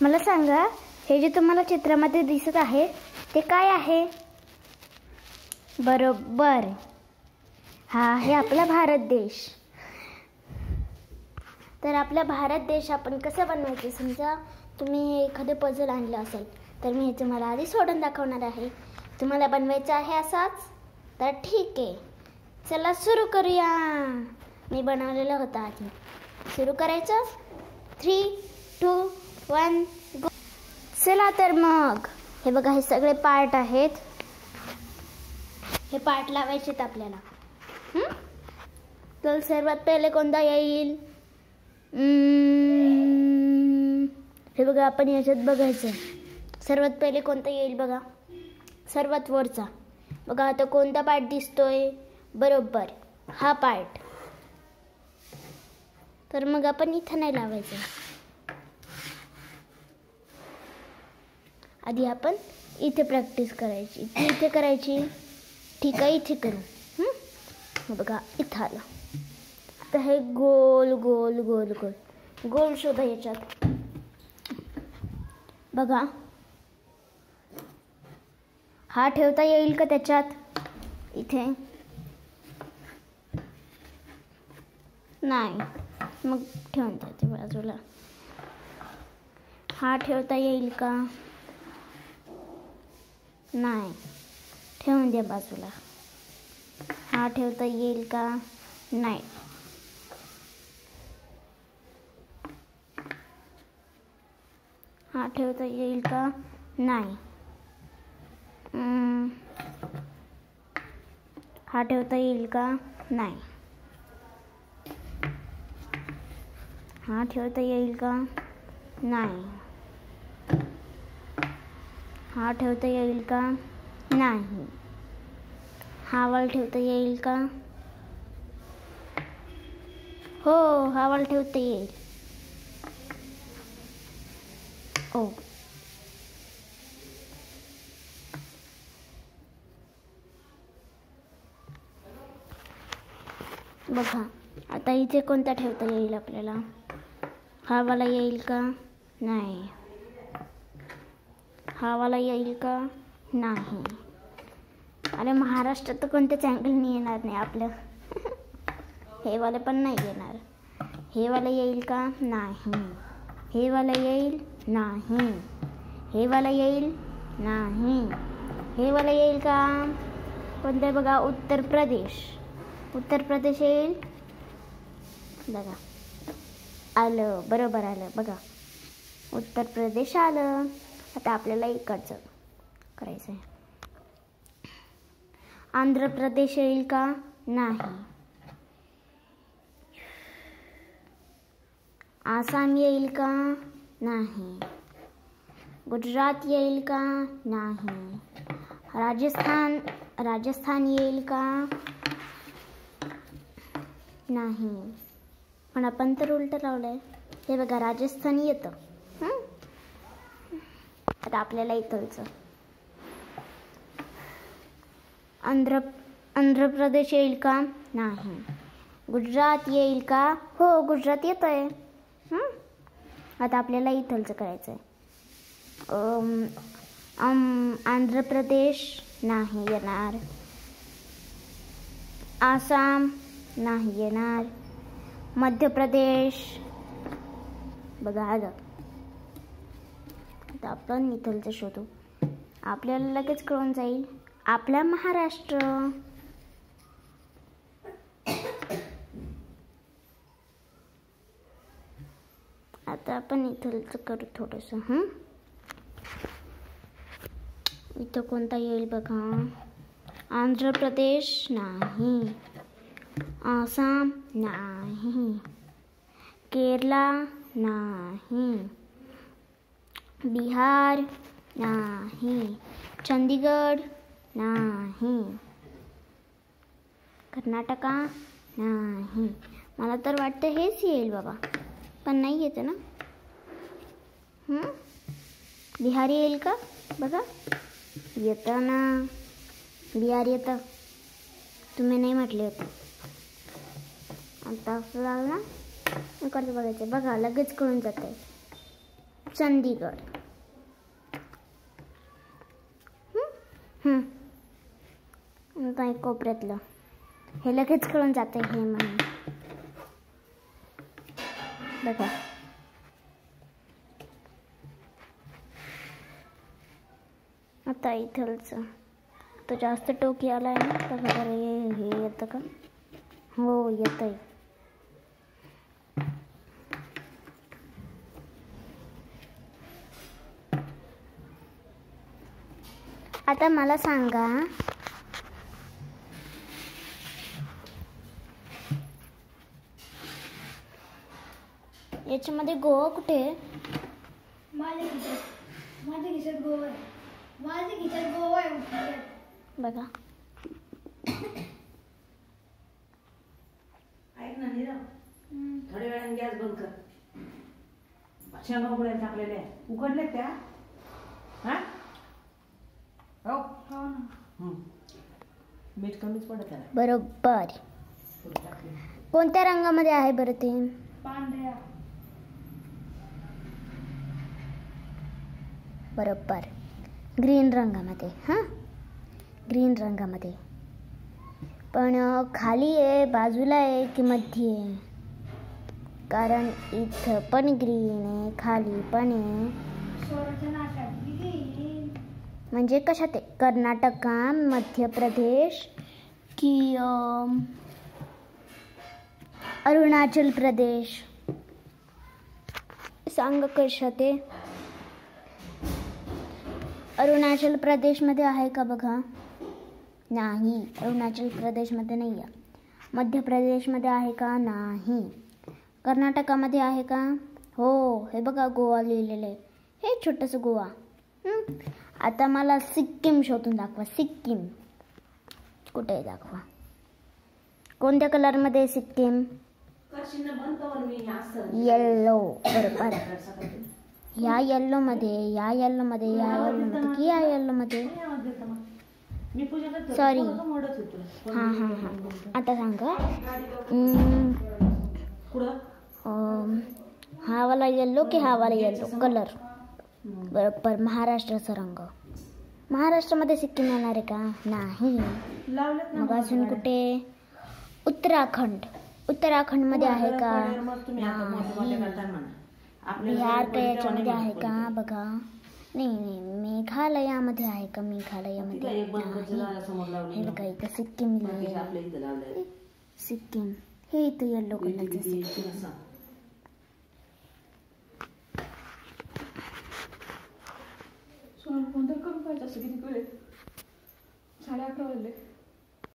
मला सांगा, हे जे तुम्हाला चित्रामध्ये दिसत आहे ते काय आहे? बरोबर, हा आहे आपला भारत देश. तर आपला भारत देश आपण कसं बनवायचं? समजा तुम्ही एखादे पझल आणलं असेल तर मी हे तुम्हाला आधी सोडून दाखवणार आहे. तुम्हाला बनवायचं आहे असाच? तर ठीक आहे, चला सुरू करूया. मी बनवलेलं होतं आधी. सुरू करायचं. 3, 2, 1 गो. चला तर मग हे बघा, हे सगळे पार्ट आहेत. हे पार्ट लावायचे आपल्याला. तर सर्वात पहिले कोणता येईल? हे बघा, आपण याच्यात बघायचं. सर्वात पहिले कोणता येईल बघा? सर्वात वरचा. बघा आता कोणता पार्ट दिसतोय? बरोबर, हा पार्ट. तर मग आपण इथं नाही लावायचं. आधी आपण इथे प्रॅक्टिस करायची. इथे करायची. ठीक आहे, इथे करू. बघा इथं आलं. आता हे गोल गोल गोल गोल गोल शोधा याच्यात. बघा, हा ठेवता येईल का त्याच्यात? इथे नाही, मग ठेवून जाते बाजूला. हा ठेवता येईल का? नाही, ठेवून द्या बाजूला. हा ठेवता येईल का? नाही. हा ठेवता येईल का? नाही. हा ठेवता येईल का? नाही. हा ठेवता येईल का? नाही. हा ठेवता येईल का? नाही. हा वाल ठेवता येईल का? हो, हा वाल ठेवता येईल. ओ, बघा आता इथे कोणता ठेवता येईल आपल्याला? हा वाला येईल का? नाही. हा वाला येईल का? नाही. अरे महाराष्ट्रात तर कोणत्याच अँगलनी येणार नाही आपलं. हे वाले पण नाही येणार. हे वाला येईल का? नाही. हे वाला येईल? नाही. हे वाला येईल? नाही. हे वाला येईल का? कोणतं बघा? उत्तर प्रदेश. उत्तर प्रदेश येईल? बघा, आलं. बरोबर आलं. बघा, उत्तर प्रदेश आलं. आता आपल्याला इकडचं करायचं आहे. आंध्र प्रदेश येईल का? नाही. आसाम येईल का? नाही. गुजरात येईल का? नाही. राजस्थान येईल का? नाही. पण आपण तर उलट लावलंय. हे बघा, राजस्थान येतं. आता आपल्याला इथलचं. आंध्र प्रदेश येईल का? नाही. गुजरात येईल का? हो, गुजरात येत आहे. आता आपल्याला इथलचं करायचं आहे. आंध्र प्रदेश नाही येणार. आसाम नाही येणार. मध्य प्रदेश बघा आलं. आता आपण इथलचं शोधू. आपल्याला लगेच कळून जाईल. आपला महाराष्ट्र. आता आपण इथलचं करू थोडंसं. इथं कोणता येईल बघा? आंध्र प्रदेश नाही. आसाम नाही. केरला नाही. बिहार नाही. चंदीगड नाही. कर्नाटका नाही. मला तर वाटतं हेच येईल बाबा, पण नाही येतं ना. बिहार येईल का? बघा, येतं ना. बिहार येतं. तुम्ही नाही म्हटले होते. आता असं झालं ना, इकडचं बघायचं. बघा, लगेच कळून जात आहे. चंदीगड. आता एक कोपऱ्यातलं हे लगेच कळून जाते हे म्हणून बघा. आता इथलचं तो जास्त टोकी आला आहे ना, तर बघा हे येतं का? हो येतंय. आता मला सांगा, याच्यामध्ये गोवा कुठे आहे? माझ्या खिशात गोवा आहे. माझ्या खिशात गोवा आहे. बघा. ऐक ना नीरव, थोड्या वेळाने गॅस बंद कर. शेंगा उघड्या टाकलेल्या उघडले त्या? हा हो ना. मीठ कमीच पडत आहे. बरोबर. कोणत्या रंगामध्ये आहे बरं ते? पांढऱ्या. बरोबर, ग्रीन रंगामध्ये. हां, ग्रीन रंगामध्ये. पण खाली आहे, बाजूला आहे की मध्ये आहे? कारण इथं पण ग्रीन आहे, खाली पण आहे. म्हणजे कशात आहे? कर्नाटक, मध्य प्रदेश की अरुणाचल प्रदेश? सांग कशात आहे? अरुणाचल प्रदेशमध्ये आहे का बघा? नाही, अरुणाचल प्रदेशमध्ये नाही आहे. मध्य प्रदेशमध्ये आहे का? नाही. कर्नाटकामध्ये आहे का? हो, हे बघा गोवा लिहिलेलं आहे. हे छोटंसं गोवा. आता मला सिक्कीम शोधून दाखवा. सिक्कीम कुठे आहे दाखवा. कोणत्या कलरमध्ये आहे सिक्कीम? येल्लो. बरोबर. या येल्लोमध्ये, या येल्लोमध्ये, या येल्लोमध्ये की या येल्लोमध्ये? सॉरी. हां. आता सांगा. हा वाला येल्लो की हा वाला येल्लो कलर? बरोबर, महाराष्ट्राचा रंग. महाराष्ट्रामध्ये सिक्कीम येणार आहे का? नाही. मग अजून कुठे? उत्तराखंड. उत्तराखंडमध्ये आहे का? बिहार का याच्यामध्ये आहे का बघा? नाही, मेघालयामध्ये आहे का? मेघालयामध्ये हे बघा, इथं सिक्कीम लिहिलंय. सिक्कीम हे इथं येल्लो कलरचं सिक्कीम. कोणतं करून पाहिजे असं? किती वेळ? 11:30 वाजले.